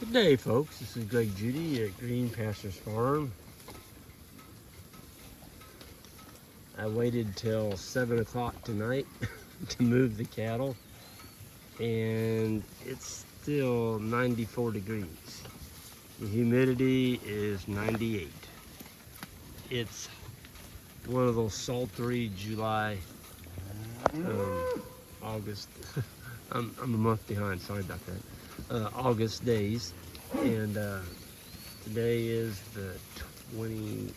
Good day, folks. This is Greg Judy at Green Pastures Farm. I waited till 7 o'clock tonight to move the cattle, and it's still 94 degrees. The humidity is 98. It's one of those sultry July, August. I'm a month behind, sorry about that. August days, and today is the 27th.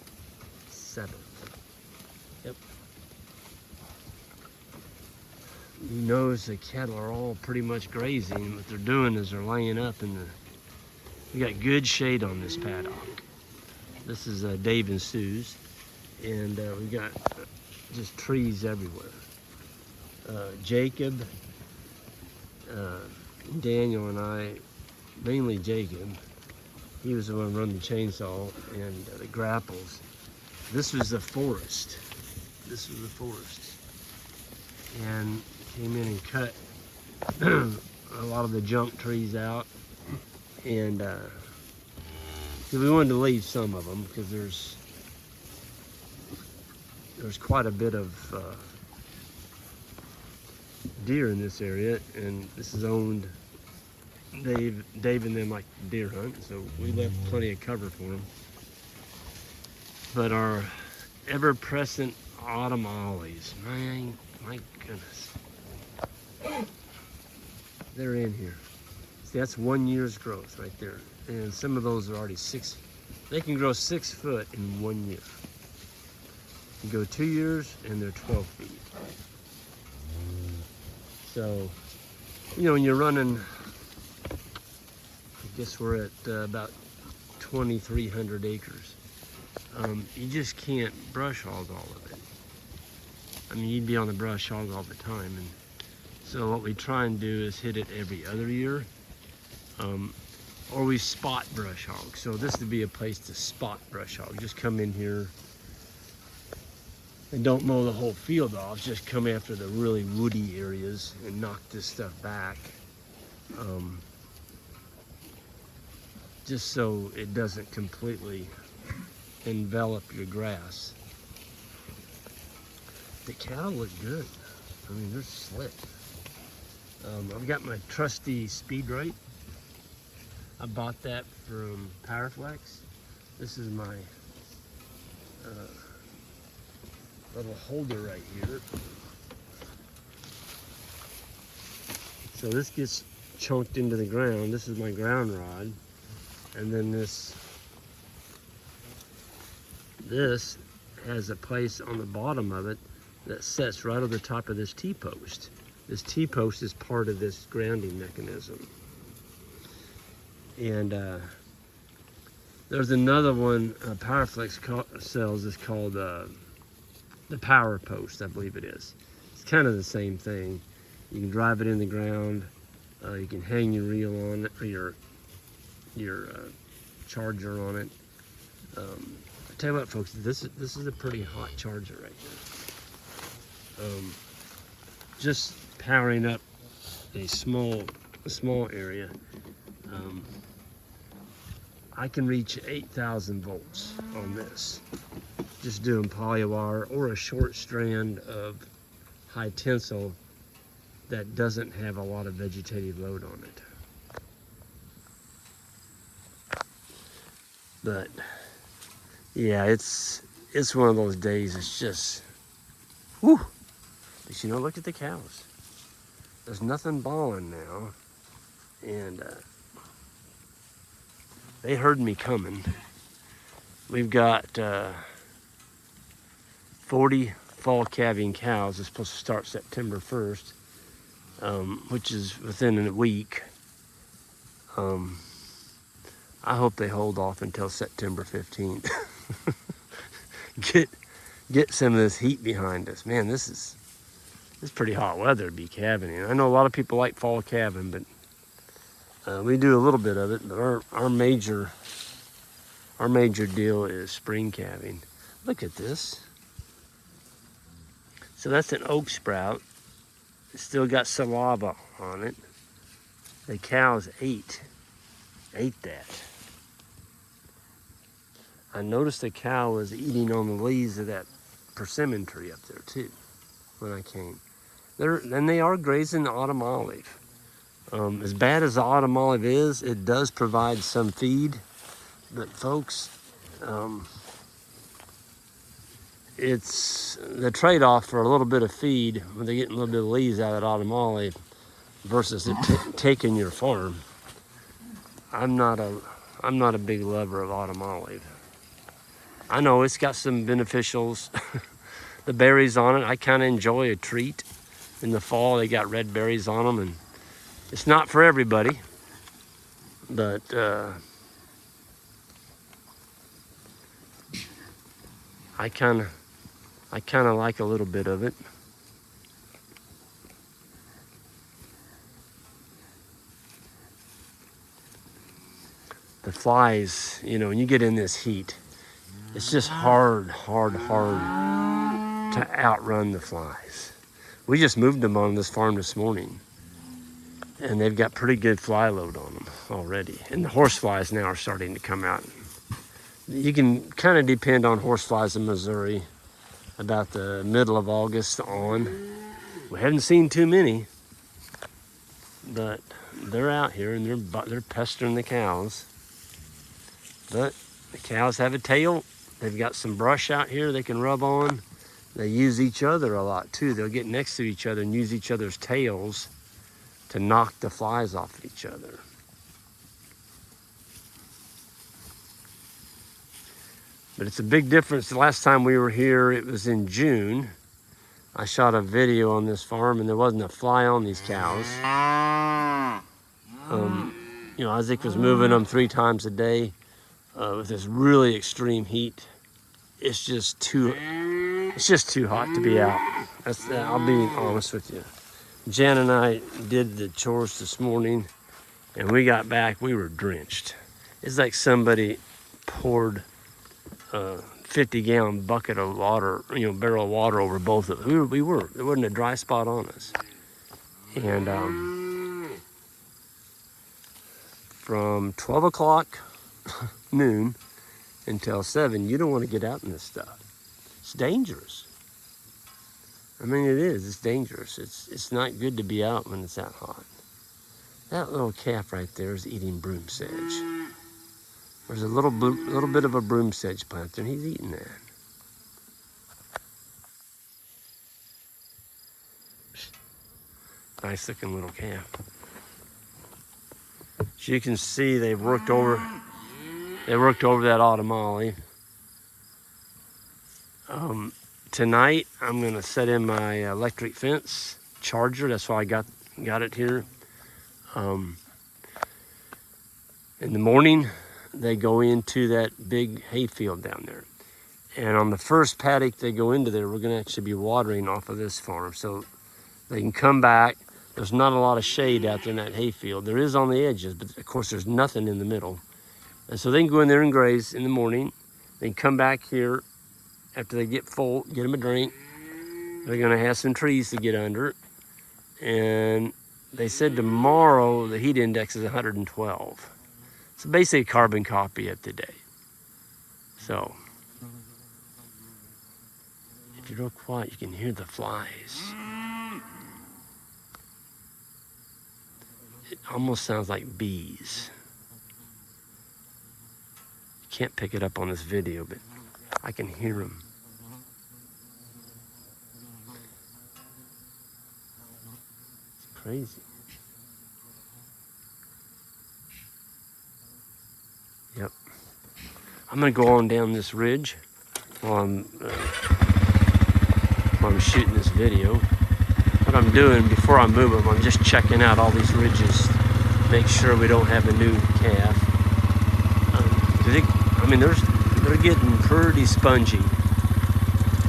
Yep. You notice the cattle are all pretty much grazing. What they're doing is they're laying up in the, we got good shade on this paddock. This is Dave and Sue's, and we got just trees everywhere. Jacob, Daniel and I, mainly Jacob, he was the one running the chainsaw and the grapples. This was the forest. This was the forest. And came in and cut a lot of the junk trees out. And we wanted to leave some of them because there's quite a bit of deer in this area, and this is owned. Dave and them like deer hunt, so we left plenty of cover for them. But our ever-present autumn olives, my goodness, they're in here. See, that's 1 year's growth right there, and some of those are already they can grow 6 foot in 1 year. You go 2 years and they're 12 feet. So, you know, when you're running, I guess we're at about 2,300 acres. You just can't brush hog all of it. I mean, you'd be on the brush hog all the time. And so what we try and do is hit it every other year. Or we spot brush hog. So this would be a place to spot brush hog. Just come in here and don't mow the whole field off, just come after the really woody areas and knock this stuff back. Just so it doesn't completely envelop your grass. The cattle look good. I mean, they're slick. I've got my trusty Speed Right. I bought that from Powerflex. This is my little holder right here. So this gets chunked into the ground. This is my ground rod. And then this has a place on the bottom of it that sets right on the top of this T-post. This T-post is part of this grounding mechanism. And there's another one Powerflex sells, is called the Power Post, I believe it is. It's kind of the same thing. You can drive it in the ground. You can hang your reel on it, or your charger on it. I tell you what, folks, this is a pretty hot charger right here. Just powering up a small area. I can reach 8,000 volts on this. Just doing polywire or a short strand of high tensile that doesn't have a lot of vegetative load on it. But yeah, it's one of those days. It's just, whew. But you know, look at the cows. There's nothing bawling now, and they heard me coming. We've got 40 fall calving cows. It's supposed to start September 1st, which is within a week. I hope they hold off until September 15th. Get some of this heat behind us. Man, this is pretty hot weather to be calving in. I know a lot of people like fall calving, but we do a little bit of it. But our major deal is spring calving. Look at this. So that's an oak sprout. It's still got saliva on it. The cows ate ate that. I noticed a cow was eating on the leaves of that persimmon tree up there too when I came. And they are grazing the autumn olive. As bad as the autumn olive is, it does provide some feed. But folks, it's the trade-off for a little bit of feed when they're getting a little bit of leaves out of that autumn olive versus it taking your farm. I'm not a big lover of autumn olive. I know it's got some beneficials. The berries on it, I kind of enjoy a treat. In the fall, they got red berries on them, and it's not for everybody, but I kind of like a little bit of it. The flies, you know, when you get in this heat, it's just hard to outrun the flies. We just moved them on this farm this morning, and they've got pretty good fly load on them already. And the horse flies now are starting to come out. You can kind of depend on horse flies in Missouri about the middle of August on. We haven't seen too many, but they're out here and they're pestering the cows. But the cows have a tail. They've got some brush out here they can rub on. They use each other a lot too. They'll get next to each other and use each other's tails to knock the flies off of each other. But it's a big difference. The last time we were here, it was in June. I shot a video on this farm and there wasn't a fly on these cows. You know, Isaac was moving them 3 times a day with this really extreme heat. It's just too hot to be out. I'll be honest with you. Jan and I did the chores this morning, and we got back, we were drenched. It's like somebody poured a 50-gallon bucket of water, you know, barrel of water over both of us. We were. There wasn't a dry spot on us. And from 12 o'clock noon until 7, you don't want to get out in this stuff. It's dangerous. I mean, it is. It's dangerous. It's not good to be out when it's that hot. That little calf right there is eating broom sedge. There's a little bit of a broom sedge plant there, and he's eating that. Nice looking little calf. As you can see, they've worked over that autumn olive. Tonight, I'm gonna set in my electric fence charger. That's why I got it here. In the morning, they go into that big hayfield down there. And on the first paddock they go into there, we're gonna actually be watering off of this farm. So they can come back. There's not a lot of shade out there in that hayfield. There is on the edges, but of course there's nothing in the middle. And so they can go in there and graze in the morning. They can come back here after they get full, get them a drink. They're gonna have some trees to get under. And they said tomorrow the heat index is 112. It's basically a carbon copy of today. So, if you're real quiet, you can hear the flies. It almost sounds like bees. You can't pick it up on this video, but I can hear them. It's crazy. Yep. I'm gonna go on down this ridge while I'm shooting this video. What I'm doing before I move them, I'm just checking out all these ridges, make sure we don't have a new calf. They're getting pretty spongy.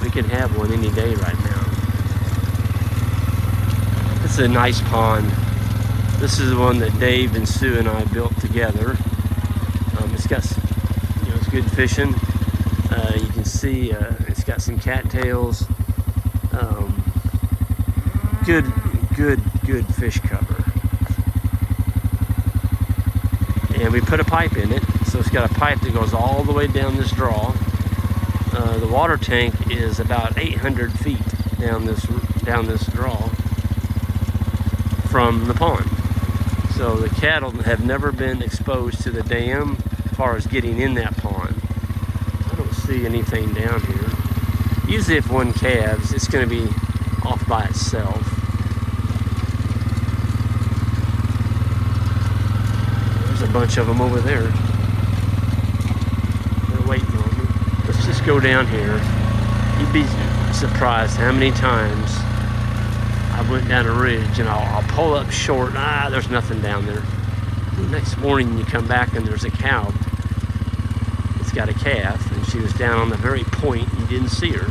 We could have one any day right now. It's a nice pond. This is the one that Dave and Sue and I built together. It's got, it's good fishing. You can see it's got some cattails. Good fish cover. and we put a pipe in it. So it's got a pipe that goes all the way down this draw. The water tank is about 800 feet down this draw from the pond. So the cattle have never been exposed to the dam as far as getting in that pond. I don't see anything down here. Usually if one calves, it's going to be off by itself. There's a bunch of them over there. They're waiting on me. Let's just go down here. You'd be surprised how many times I went down a ridge and I'll pull up short. There's nothing down there. The next morning you come back and there's a cow. It's got a calf, and she was down on the very point. You didn't see her.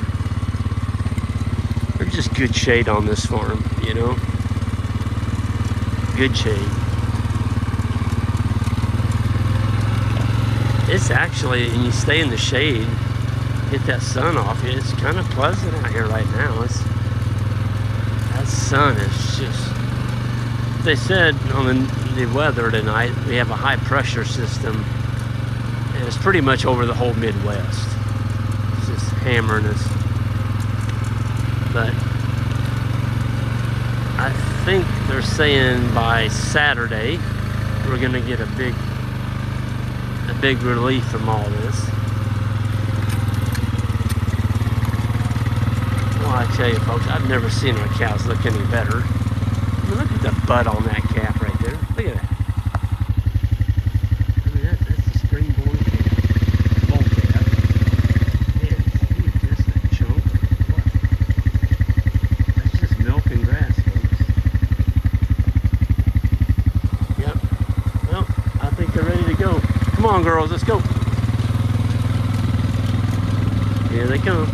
There's just good shade on this farm, you know. Good shade. It's actually, and you stay in the shade, get that sun off you. It's kind of pleasant out here right now. That sun is just. They said on the weather tonight we have a high pressure system, and it's pretty much over the whole Midwest. It's just hammering us. But I think they're saying by Saturday we're gonna get a big relief from all this. Well, I tell you folks, I've never seen our cows look any better. I mean, look at the butt on that calf right there. Look at that. I mean, that's a spring-born calf. Bull calf. Man, look at this, that chunk. What? That's just milk and grass, folks. Yep. Well, I think they're ready to go. Come on, girls, let's go. Here they come.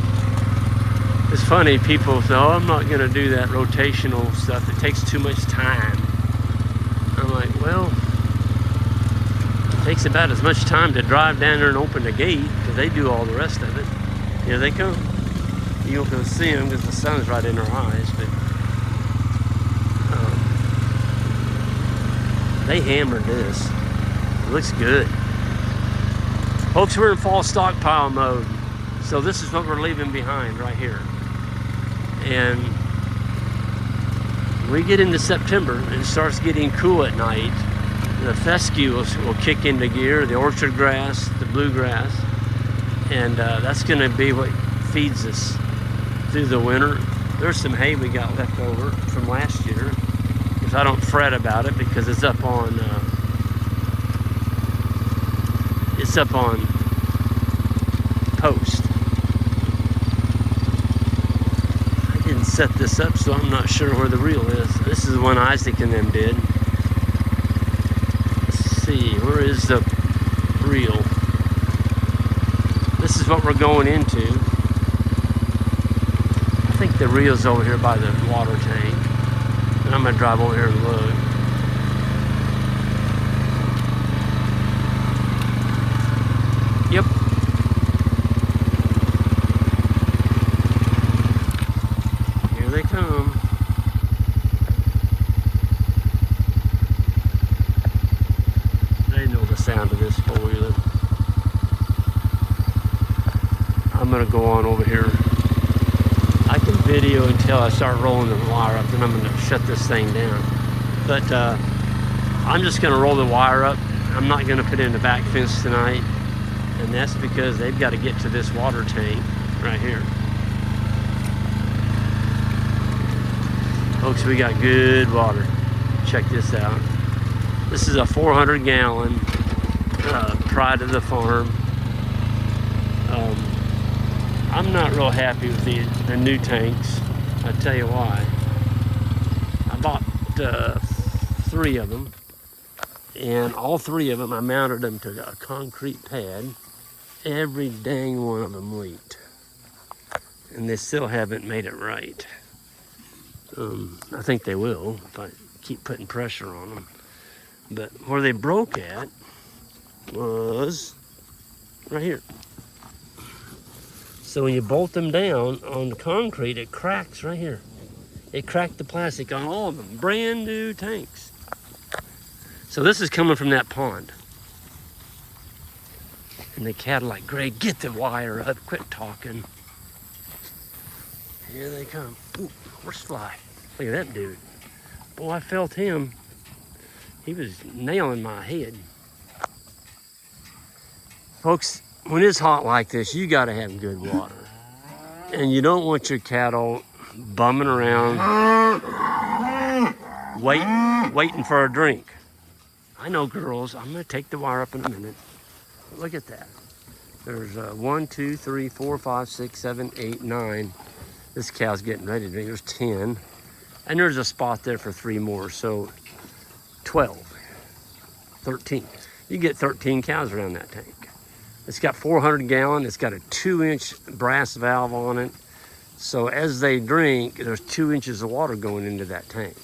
It's funny, people say, oh, I'm not going to do that rotational stuff. It takes too much time. I'm like, well, it takes about as much time to drive down there and open the gate, because they do all the rest of it. Here they come. You don't gonna see them because the sun's right in their eyes, but they hammered this. It looks good. Folks, we're in fall stockpile mode. So this is what we're leaving behind right here. And we get into September and it starts getting cool at night. The fescue will kick into gear, the orchard grass, the bluegrass, and that's going to be what feeds us through the winter. There's some hay we got left over from last year, because I don't fret about it because it's up on post. Set this up, so I'm not sure where the reel is. This is the one Isaac and them did. Let's see, where is the reel? This is what we're going into. I think the reel's over here by the water tank, and I'm gonna drive over here and look. Yep. They come. They know the sound of this four-wheeler. I'm gonna go on over here. I can video until I start rolling the wire up, then I'm gonna shut this thing down. But I'm just gonna roll the wire up. I'm not gonna put in the back fence tonight, and that's because they've got to get to this water tank right here. Folks, we got good water. Check this out. This is a 400-gallon pride of the farm. I'm not real happy with the new tanks. I'll tell you why. I bought 3 of them, and all 3 of them I mounted them to a concrete pad. Every dang one of them leaked, and they still haven't made it right. I think they will if I keep putting pressure on them. But where they broke at was right here. So when you bolt them down on the concrete, it cracks right here. It cracked the plastic on all of them. Brand new tanks. So this is coming from that pond. And the cattle like, Greg, get the wire up, quit talking. Here they come. Ooh, horsefly. Look at that dude. Boy, I felt him. He was nailing my head. Folks, when it's hot like this, you gotta have good water. And you don't want your cattle bumming around, waiting for a drink. I know, girls, I'm gonna take the wire up in a minute. Look at that. There's 1, 2, 3, 4, 5, 6, 7, 8, 9. This cow's getting ready to drink. There's 10. And there's a spot there for 3 more, so 12, 13. You get 13 cows around that tank. It's got 400 gallon. It's got a 2-inch brass valve on it. So as they drink, there's 2 inches of water going into that tank.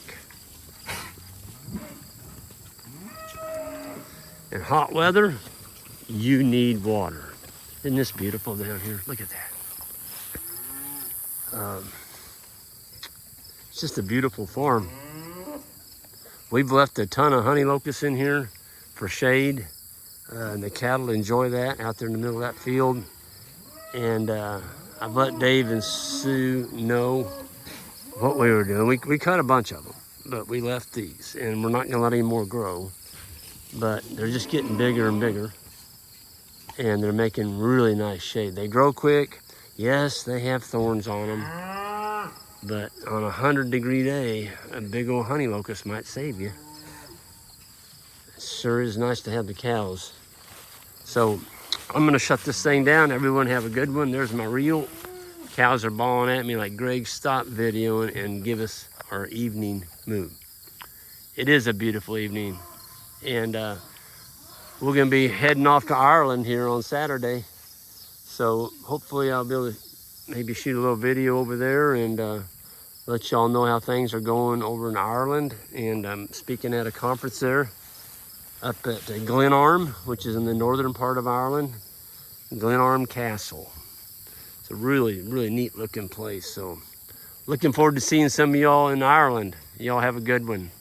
In hot weather, you need water. Isn't this beautiful down here? Look at that. It's just a beautiful farm. We've left a ton of honey locusts in here for shade. And the cattle enjoy that out there in the middle of that field. And I've let Dave and Sue know what we were doing. We cut a bunch of them, but we left these. And we're not gonna let any more grow. But they're just getting bigger and bigger. And they're making really nice shade. They grow quick. Yes, they have thorns on them. But on a 100-degree day, a big old honey locust might save you. It sure is nice to have the cows. So I'm gonna shut this thing down. Everyone have a good one. There's my reel. Cows are bawling at me like, Greg, stop videoing and give us our evening mood. It is a beautiful evening. And we're gonna be heading off to Ireland here on Saturday. So hopefully I'll be able to maybe shoot a little video over there and let y'all know how things are going over in Ireland. And I'm speaking at a conference there up at Glenarm, which is in the northern part of Ireland. Glenarm Castle. It's a really, really neat looking place. So looking forward to seeing some of y'all in Ireland. Y'all have a good one.